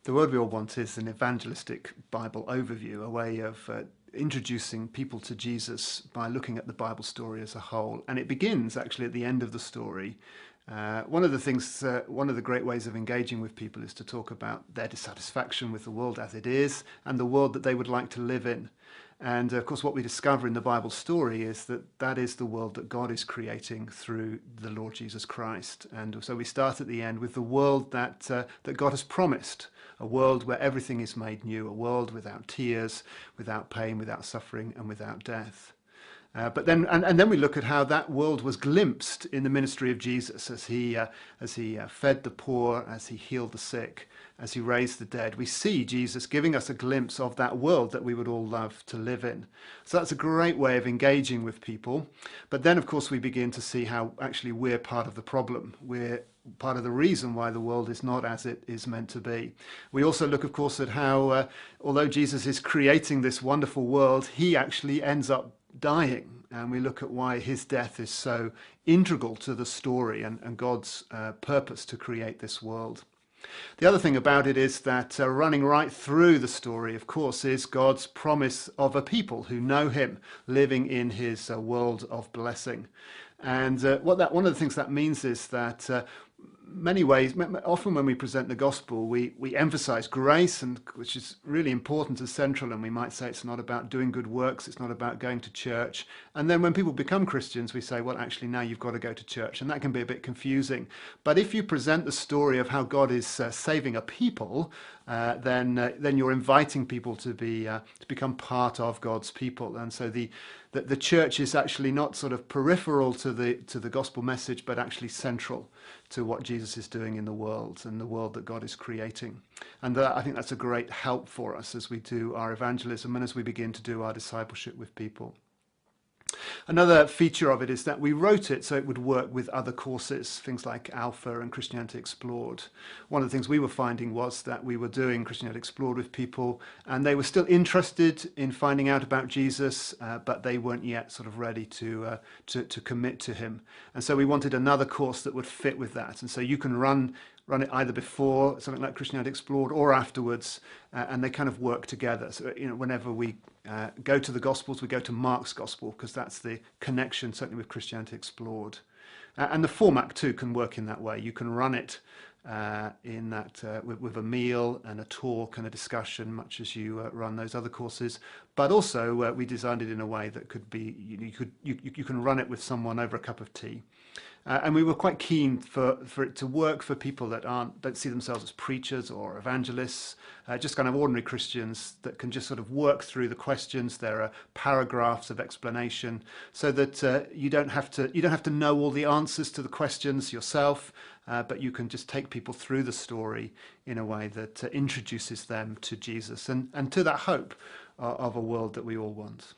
The word we all want is an evangelistic Bible overview, a way of introducing people to Jesus by looking at the Bible story as a whole. And it begins actually at the end of the story. One of the great ways of engaging with people is to talk about their dissatisfaction with the world as it is and the world that they would like to live in. And of course, what we discover in the Bible story is that that is the world that God is creating through the Lord Jesus Christ. And so we start at the end with the world that God has promised, a world where everything is made new, a world without tears, without pain, without suffering, and without death. But then we look at how that world was glimpsed in the ministry of Jesus as he fed the poor, as he healed the sick, as he raised the dead. We see Jesus giving us a glimpse of that world that we would all love to live in. So that's a great way of engaging with people. But then, of course, we begin to see how actually we're part of the problem. We're part of the reason why the world is not as it is meant to be. We also look, of course, at how, although Jesus is creating this wonderful world, he actually ends up dying, and we look at why his death is so integral to the story and God's purpose to create this world. The other thing about it is that running right through the story, of course, is God's promise of a people who know him, living in his world of blessing. And one of the things that means is that many ways, often when we present the gospel, we emphasize grace, and which is really important and central, and we might say it's not about doing good works, it's not about going to church. And then when people become Christians, we say, well, actually, now you've got to go to church, and that can be a bit confusing. But if you present the story of how God is saving a people, then you're inviting people to become part of God's people. And so the church is actually not sort of peripheral to the gospel message, but actually central to what Jesus is doing in the world and the world that God is creating. And I think that's a great help for us as we do our evangelism and as we begin to do our discipleship with people. Another feature of it is that we wrote it so it would work with other courses, things like Alpha and Christianity Explored. One of the things we were finding was that we were doing Christianity Explored with people and they were still interested in finding out about Jesus, but they weren't yet sort of ready to commit to him. And so we wanted another course that would fit with that. And so you can run it either before something like Christianity Explored or afterwards, and they kind of work together. So, whenever we go to the Gospels, we go to Mark's Gospel, because that's the connection, certainly with Christianity Explored. And the format, too, can work in that way. You can run it with a meal and a talk and a discussion, much as you run those other courses. But also, we designed it in a way that could be, you can run it with someone over a cup of tea. And we were quite keen for it to work for people that don't see themselves as preachers or evangelists, just kind of ordinary Christians that can just sort of work through the questions. There are paragraphs of explanation, so that you don't have to know all the answers to the questions yourself, but you can just take people through the story in a way that introduces them to Jesus and to that hope of a world that we all want.